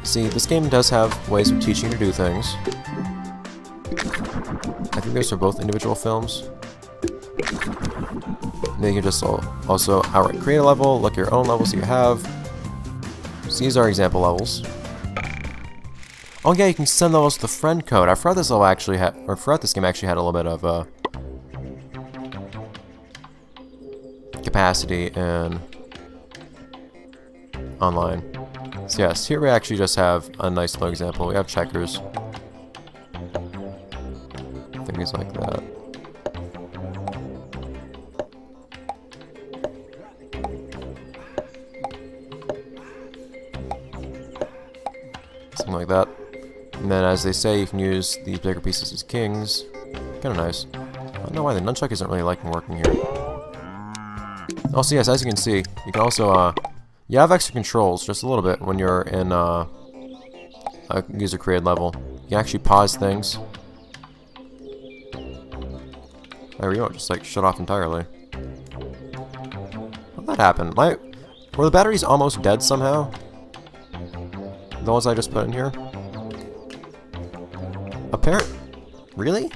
See, this game does have ways of teaching you to do things. I think those are both individual films. And then you can just also outright create a level, look at your own levels that you have. So these are example levels. Oh yeah, you can send those to the friend code. I forgot this level actually had, or I forgot this game actually had a little bit of capacity in online. So yes, here we actually just have a nice little example. We have checkers. Things like that. Something like that. And then, as they say, you can use these bigger pieces as kings. Kind of nice. I don't know why the nunchuck isn't really liking working here. Also, yes, as you can see, you can also, you have extra controls, just a little bit, when you're in a user-created level. You can actually pause things. There we go, just like shut off entirely. How'd that happen? Were the batteries almost dead somehow? The ones I just put in here? Really?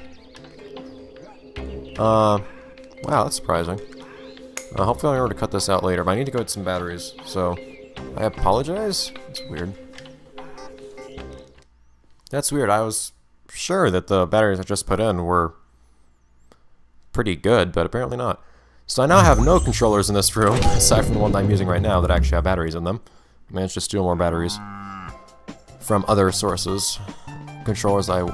Wow, that's surprising. Hopefully I'll be able to cut this out later, but I need to go get some batteries, so I apologize? That's weird. That's weird, I was sure that the batteries I just put in were pretty good, but apparently not. So I now have no controllers in this room, aside from the one I'm using right now that actually have batteries in them. I managed to steal more batteries from other sources. Controllers I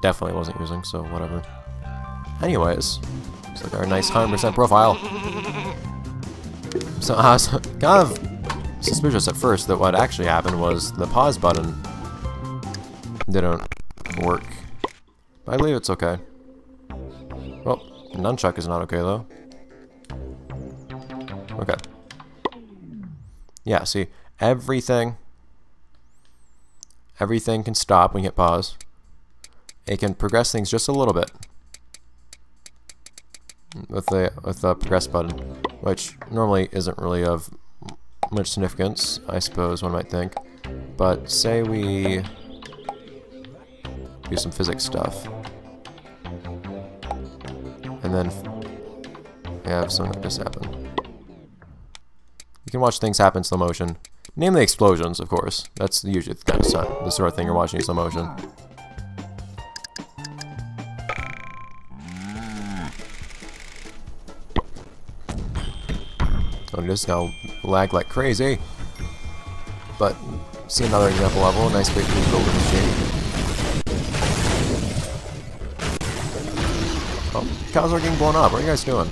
definitely wasn't using, so whatever. Anyways, looks like our nice 100% profile. So I was kind of suspicious at first that what actually happened was the pause button didn't work. But I believe it's okay. Well, nunchuck is not okay though. Okay. Yeah, see, everything can stop when you hit pause. It can progress things just a little bit with the progress button, which normally isn't really of much significance, I suppose one might think. But say we do some physics stuff, and then we have something like this happen. You can watch things happen in slow motion. Namely explosions, of course. That's usually the sort of thing you're watching in slow motion. So just now lag like crazy. But see another example level, a nice big builder machine. Oh, cows are getting blown up. What are you guys doing?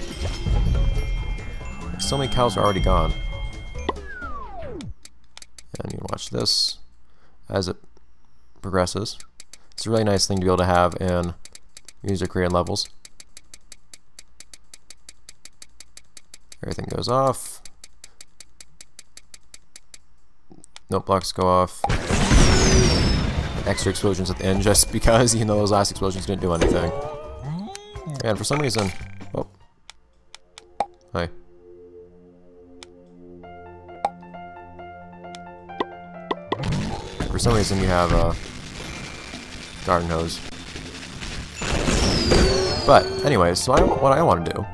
So many cows are already gone. And you watch this as it progresses. It's a really nice thing to be able to have in user-created levels. Everything goes off. Nope, blocks go off. Extra explosions at the end just because, you know, those last explosions didn't do anything. And for some reason... Oh. Hi. For some reason you have a garden hose. But, anyways, so what I want to do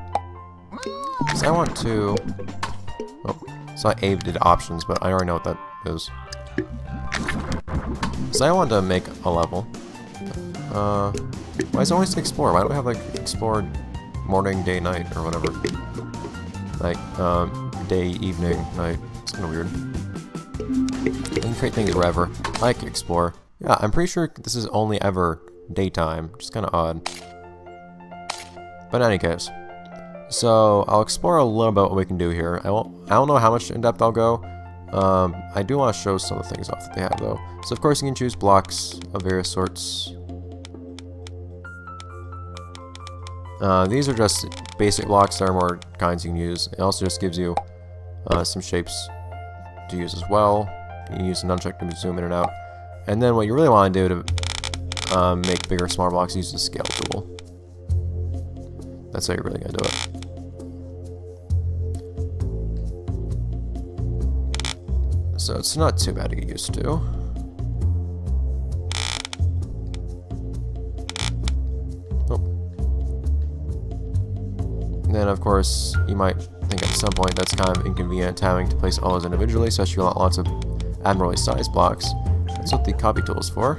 is I want to... Oh, so I did options, but I already know what that is. So I want to make a level. Why is it always explore? Why don't we have like explore morning, day, night, or whatever? Like, day, evening, night. It's kind of weird. You can create things wherever. Like explore. Yeah, I'm pretty sure this is only ever daytime, which is kind of odd. But in any case, so I'll explore a little bit what we can do here. I don't know how much in depth I'll go. I do want to show some of the things off that they have though. So of course you can choose blocks of various sorts. These are just basic blocks. There are more kinds you can use. It also just gives you some shapes to use as well. You can use the nunchuck to zoom in and out. And then what you really want to do to make bigger, smaller blocks, use the scale tool. That's how you're really going to do it. So it's not too bad to get used to. then, of course, you might think at some point that's kind of inconvenient having to place all those individually, so you want lots of admirably sized blocks. That's what the copy tool is for.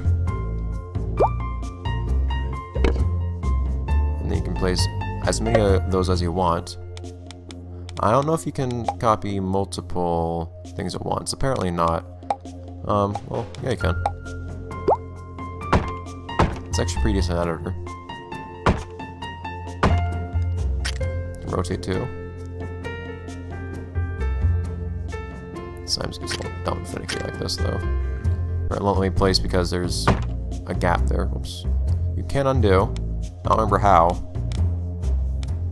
And then you can place as many of those as you want. I don't know if you can copy multiple things at once. Apparently not. Well, yeah, you can. It's actually pretty decent editor. Rotate too. Sometimes it gets a little dumb and finicky like this though. Right, let me place because there's a gap there. Oops. You can undo. I don't remember how.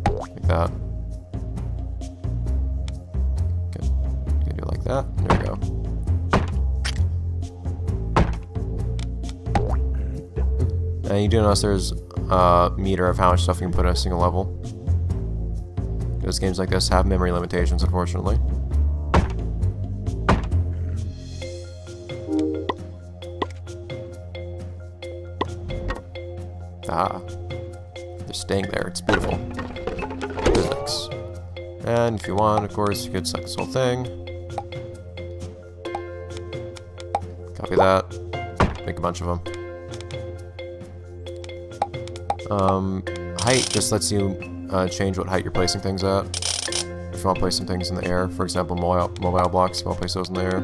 Like that. Okay. You can do it like that. There we go. And you do notice there's a meter of how much stuff you can put in a single level. Because games like this have memory limitations, unfortunately. Ah. They're staying there. It's beautiful. Physics. And if you want, of course, you could select this whole thing. Copy that. Make a bunch of them. Height just lets you change what height you're placing things at. If you want to place some things in the air, for example, mobile blocks, you want to place those in the air.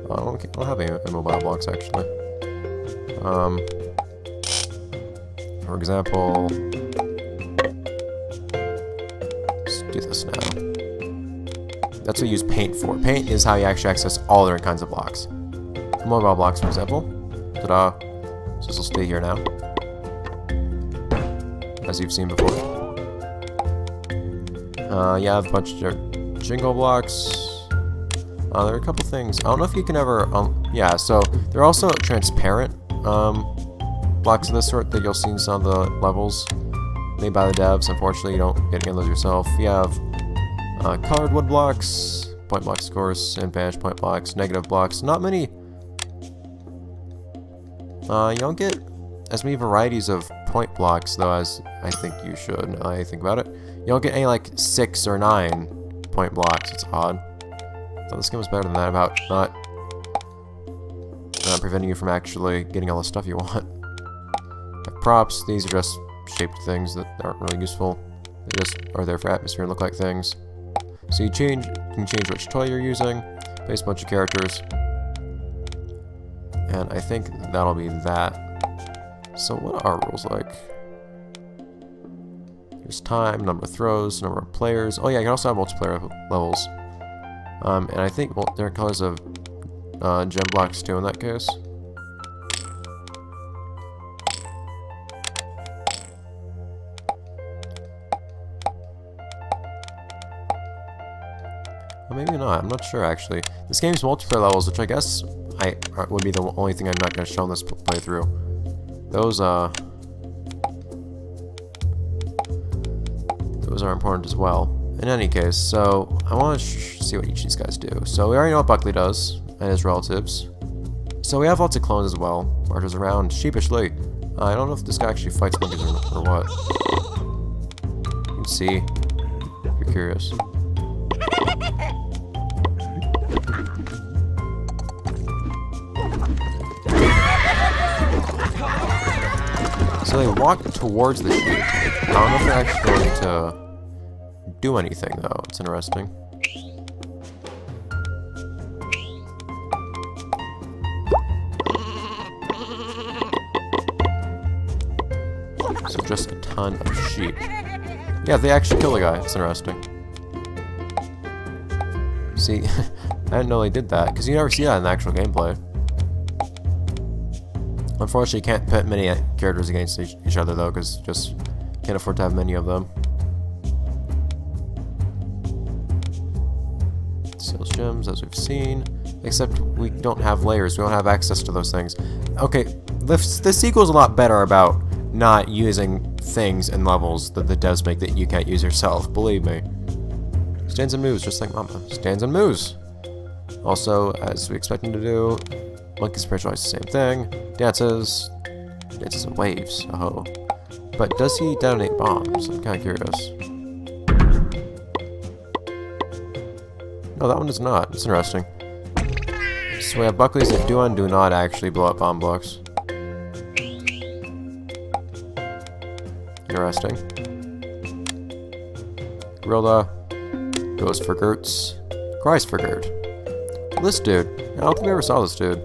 I don't have any mobile blocks actually. For example, let's do this now. That's what you use paint for. Paint is how you actually access all different kinds of blocks. Mobile blocks, for example. Ta-da! So this will stay here now, as you've seen before. You have a bunch of jingle blocks. There are a couple things. I don't know if you can ever... yeah, so there are also transparent blocks of this sort that you'll see in some of the levels made by the devs. Unfortunately, you don't get any of those yourself. You have colored wood blocks, point blocks, of course, and vantage point blocks, negative blocks. Not many... you don't get as many varieties of point blocks, though, as I think you should, now that I think about it. You don't get any, like, 6 or 9 point blocks. It's odd. I thought this game was better than that, about not preventing you from actually getting all the stuff you want. Like props, these are just shaped things that aren't really useful. They just are there for atmosphere and look like things. So you can change which toy you're using, place a bunch of characters, and I think that'll be that. So what are rules like? There's time, number of throws, number of players. Oh yeah, you can also have multiplayer levels. And I think there are colors of gem blocks too in that case. Well, maybe not. I'm not sure actually. This game's multiplayer levels, which I guess would be the only thing I'm not going to show in this playthrough. Those are important as well. In any case, so I want to see what each of these guys do. So we already know what Buckley does and his relatives. So we have lots of clones as well. Marches around sheepishly. I don't know if this guy actually fights monkeys or what. You can see if you're curious. So they walk towards the sheep. I don't know if they're actually going to do anything, though. It's interesting. So just a ton of sheep. Yeah, they actually kill the guy. It's interesting. See, I didn't know they did that, because you never see that in the actual gameplay. Unfortunately, you can't pit many characters against each other, though, because just can't afford to have many of them. Sales gems, as we've seen. Except we don't have layers. We don't have access to those things. Okay, the sequel's a lot better about not using things in levels that the devs make that you can't use yourself. Believe me. Stands and moves, just like Mama. Stands and moves. Also, as we expect him to do, Monkey's pretty much the same thing. Dances and waves. Oh. But does he detonate bombs? I'm kind of curious. Oh, that one is not. It's interesting. So we have Buckley's that do and do not actually blow up bomb blocks. Interesting. Gorilla goes for Gertz. Cries for Gert. This dude. I don't think we ever saw this dude.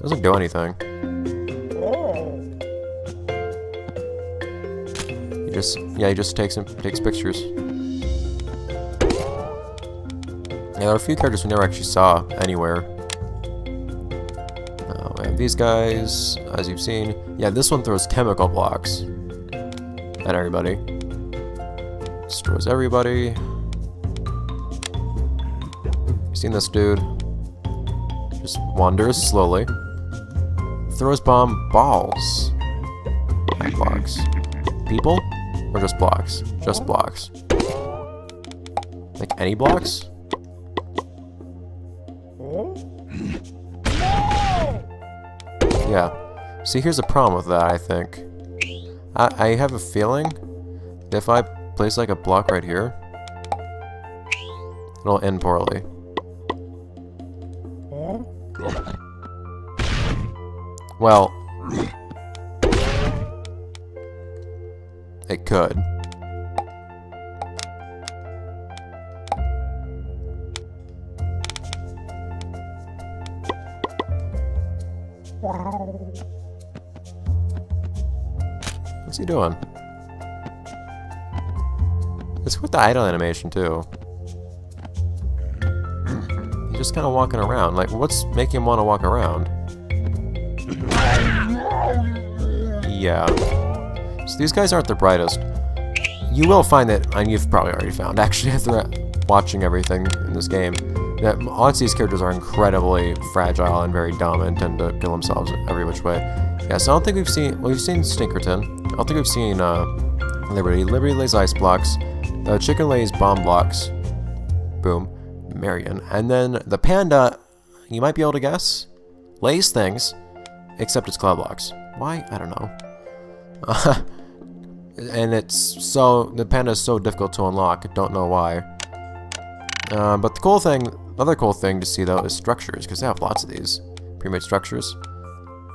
Doesn't do anything. He just takes pictures. Yeah, there are a few characters we never actually saw anywhere. We have these guys, as you've seen. Yeah, this one throws chemical blocks at everybody. Destroys everybody. You've seen this dude. Just wanders slowly. Throws bomb balls. At blocks. People? Or just blocks? Just blocks. Like any blocks? Yeah. See, here's the problem with that, I think. I have a feeling that if I place like a block right here, it'll end poorly. Well, it could. What's he doing? Let's go with the idle animation too. He's just kind of walking around. Like, what's making him want to walk around? Yeah. So these guys aren't the brightest. You will find that, and you've probably already found, actually, after watching everything in this game, that lots of these characters are incredibly fragile and very dumb and tend to kill themselves every which way. Yeah, so I don't think we've seen Stinkerton. I don't think we've seen Liberty. Liberty lays ice blocks. The chicken lays bomb blocks. Boom. Marion. And then the panda, you might be able to guess, lays things, except it's cloud blocks. Why? I don't know. And the panda is so difficult to unlock. I don't know why. But the other cool thing to see though is structures, because they have lots of these pre-made structures.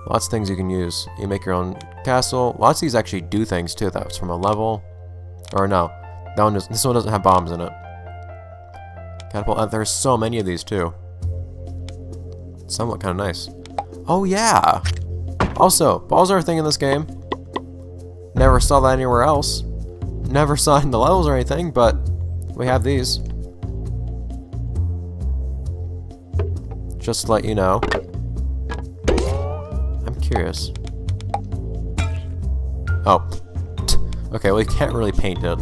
Lots of things you can use. You make your own castle. Lots of these actually do things too. That's from a level, or no, this one doesn't have bombs in it. Catapult. There's so many of these too. Somewhat kind of nice. Oh yeah. Also, balls are a thing in this game. Never saw that anywhere else. Never saw it in the levels or anything, but we have these. Just to let you know. I'm curious. Oh. Okay, well you can't really paint it.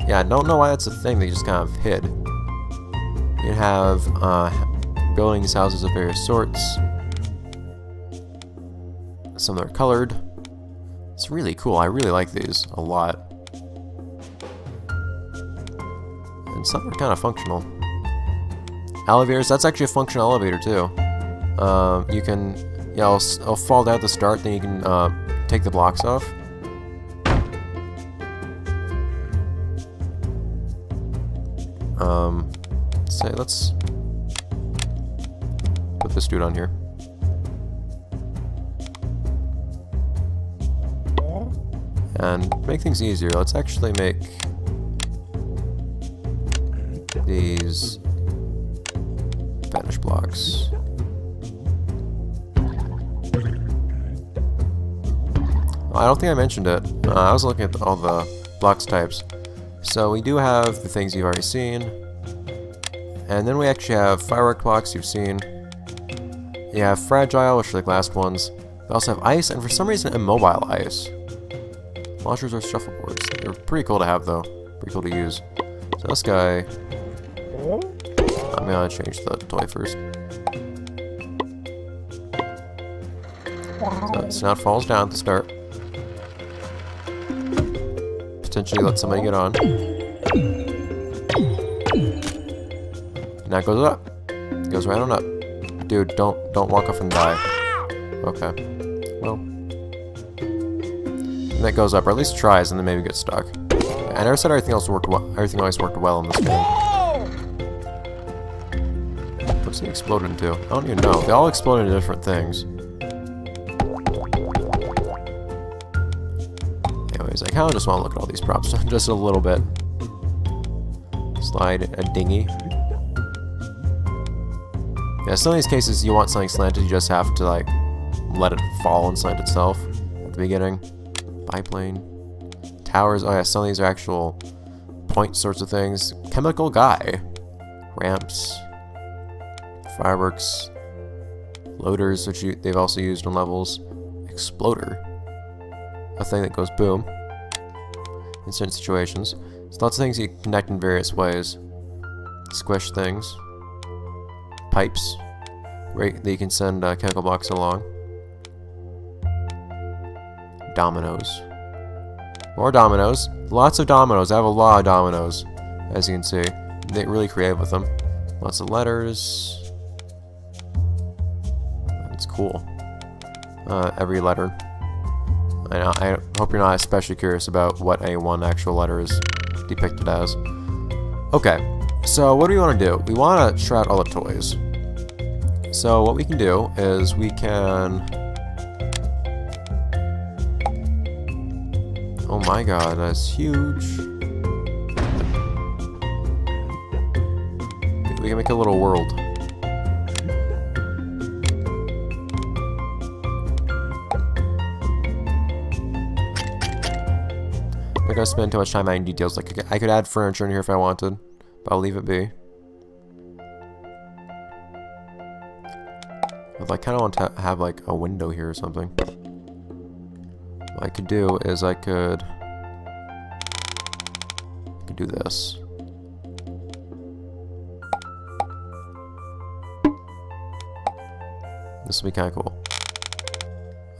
Yeah, I don't know why that's a thing, they just kind of hid. You have buildings, houses of various sorts. Some that are colored. It's really cool, I really like these a lot. And some are kind of functional. Elevators, that's actually a functional elevator too. You can, yeah, I'll fall down at the start, then you can take the blocks off. Let's put this dude on here. And to make things easier, let's actually make these vanish blocks. I don't think I mentioned it. I was looking at all the blocks types. So we do have the things you've already seen. And then we actually have firework blocks you've seen. You have fragile, which are the last ones. We also have ice, and for some reason immobile ice. Launchers are shuffleboards. They're pretty cool to have though. Pretty cool to use. So this guy, I'm gonna change the toy first. So now it falls down at the start. Potentially let somebody get on. Now it goes up. It goes right on up. Dude, don't walk off and die. Okay. Well. And that goes up, or at least tries, and then maybe gets stuck. I never said everything else worked well. Everything always worked well in this game. What's he explode into? I don't even know. They all explode into different things. Anyways, I kind of just want to look at all these props just a little bit. Slide a dinghy. Yeah, some of these cases you want something slanted, you just have to like let it fall and slant itself at the beginning. Biplane. Towers. Oh yeah, some of these are actual point sorts of things. Chemical guy. Ramps. Fireworks. Loaders, which they've also used on levels. Exploder. A thing that goes boom in certain situations. So lots of things you can connect in various ways. Squish things. Pipes. Right, that you can send chemical blocks along. Dominoes. More dominoes. Lots of dominoes. I have a lot of dominoes, as you can see. They're really creative with them. Lots of letters. That's cool. Every letter. I hope you're not especially curious about what one actual letter is depicted as. Okay, so what do we want to do? We want to try out all the toys. So what we can do is we can... Oh my god, that's huge. We can make a little world. I'm not gonna spend too much time adding details. Like I could add furniture in here if I wanted, but I'll leave it be. But I kind of want to have like a window here or something. What I could do is I could do this. This would be kind of cool,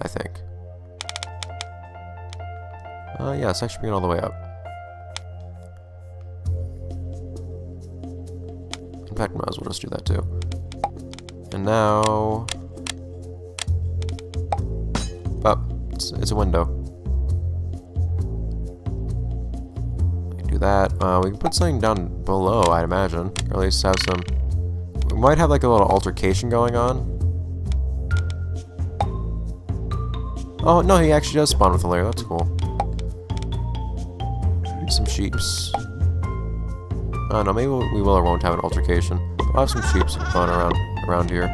I think. Yeah, let's actually bring it all the way up. In fact, might as well just do that too. And now... Oh, it's a window. We can do that. We can put something down below, I'd imagine. Or at least have some... We might have like a little altercation going on. Oh, no, he actually does spawn with a layer. That's cool. Some sheeps. Oh no, maybe we will or won't have an altercation. I'll have some sheeps going around here.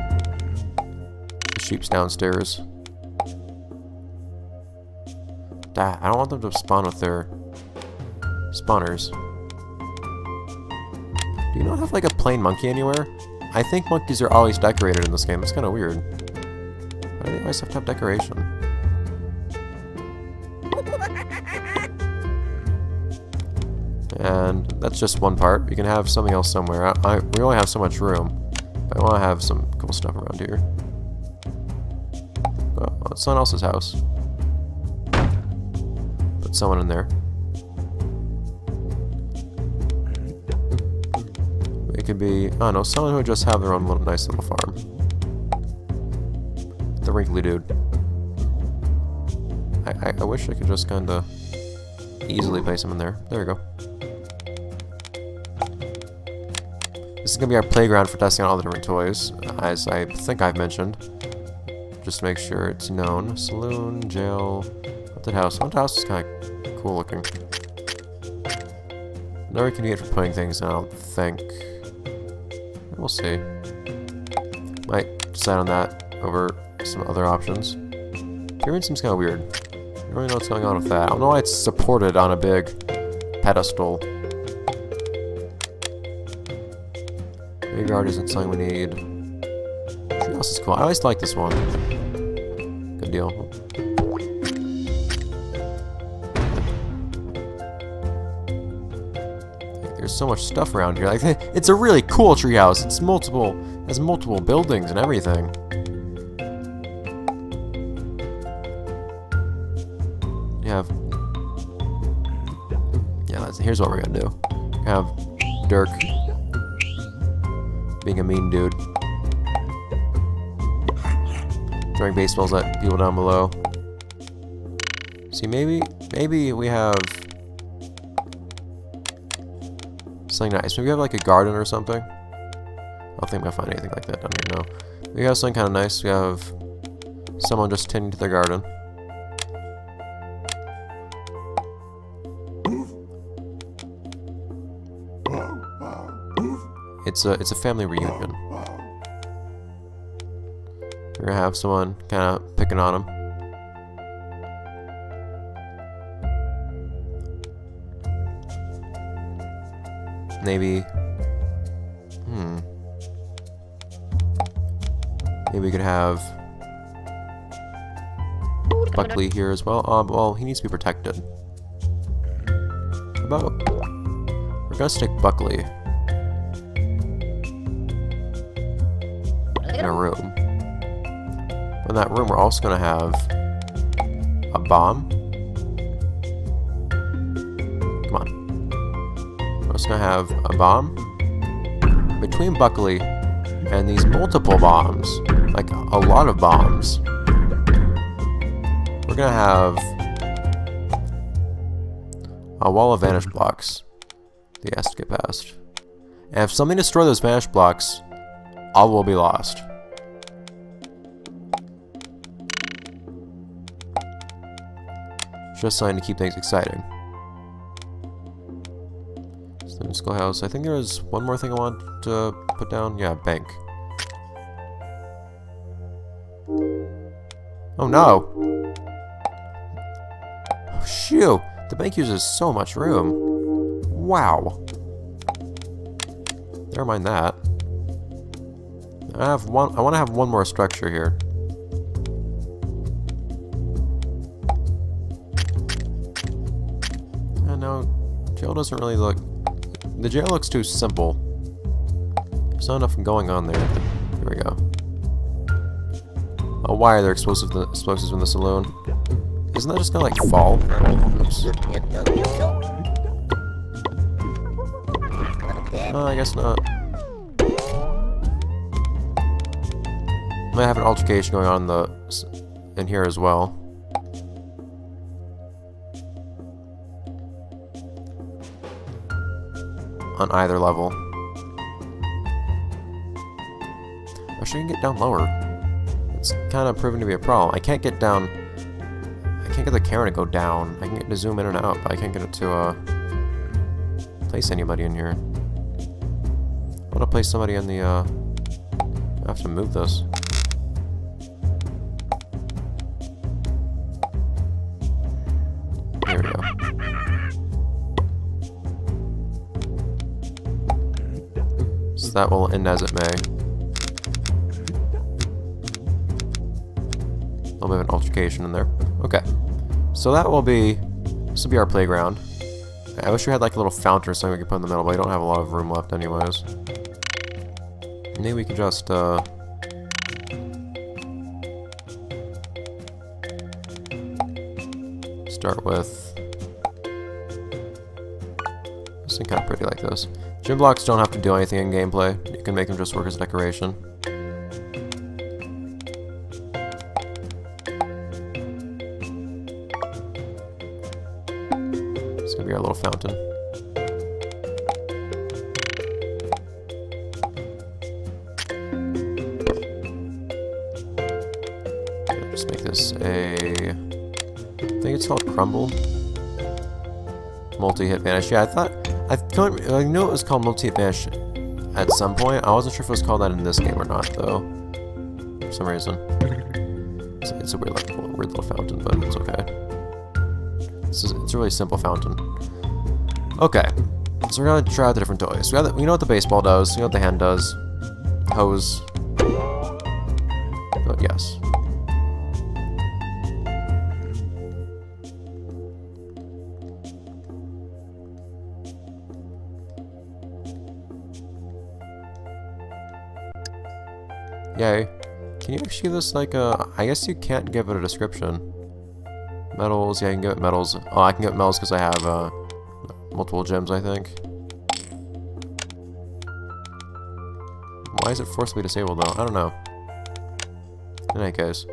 The sheeps downstairs. I don't want them to spawn with their spawners. Do you not have like a plain monkey anywhere? I think monkeys are always decorated in this game. It's kind of weird. Why do they always have to have decoration? And that's just one part. You can have something else somewhere. We only have so much room. But I want to have some cool stuff around here. Oh, it's someone else's house. Put someone in there. It could be, I don't know, someone who would just have their own little, nice little farm. The wrinkly dude. I wish I could just kind of easily place him in there. There we go. This is going to be our playground for testing out all the different toys, as I think I've mentioned. Just to make sure it's known. Saloon, jail, haunted house. Haunted house is kind of cool looking. Never convenient for putting things in, I don't think. We'll see. Might decide on that over some other options. Pyramid seems kind of weird. I don't really know what's going on with that. I don't know why it's supported on a big pedestal. Graveyard isn't something we need. Treehouse is cool. I always like this one. Good deal. There's so much stuff around here. Like, it's a really cool treehouse. It's multiple. It has multiple buildings and everything. You have. Yeah. Here's what we're gonna do. We have Dirk. Being a mean dude. Throwing baseballs at people down below. See, maybe we have Something nice. Maybe we have like a garden or something. I don't think we'll find anything like that down here, no. We have something kind of nice. We have someone just tending to their garden. It's a family reunion. We're gonna have someone kind of picking on him. Maybe. Maybe we could have Buckley here as well. Well, he needs to be protected. How about we're gonna stick Buckley in a room. In that room, we're also gonna have a bomb. Come on. We're also gonna have a bomb between Buckley and these multiple bombs, like a lot of bombs. We're gonna have a wall of vanish blocks that he has to get past. And if something destroys those vanish blocks, all will be lost. Just something to keep things exciting. So the schoolhouse. I think there was one more thing I want to put down. Yeah, bank. Oh no! Oh, shoot! The bank uses so much room. Wow. Never mind that. I want to have one more structure here. I know, jail doesn't really look. The jail looks too simple. There's not enough going on there. Here we go. Oh, why are there explosives in the saloon? Isn't that just gonna like fall? Oops. I guess not. Might have an altercation going on in here as well. On either level. I should get down lower. It's kind of proven to be a problem. I can't get down. I can't get the camera to go down. I can get it to zoom in and out, but I can't get it to place anybody in here. I want to place somebody in the. I have to move this. There we go. So that will end as it may. A little bit of an altercation in there. Okay. So that will be... This will be our playground. I wish we had like a little fountain or something we could put in the middle, but we don't have a lot of room left anyways. Maybe we could just, start with... Something kind of pretty like this. Gym blocks don't have to do anything in gameplay. You can make them just work as decoration. It's gonna be our little fountain. Just make this a... I think it's called Crumble. Multi-hit vanish. Yeah, I knew it was called multi-hit vanish at some point. I wasn't sure if it was called that in this game or not, though. For some reason. It's a weird little fountain, but it's okay. It's a really simple fountain. Okay, so we're gonna try out the different toys. We know what the baseball does. We know what the hand does. Hose. But yes. Yay. Can you actually give this like a... I guess you can't give it a description. Medals, yeah, I can give it medals. Oh, I can give it medals because I have multiple gems, I think. Why is it forcibly disabled though? I don't know. In any case.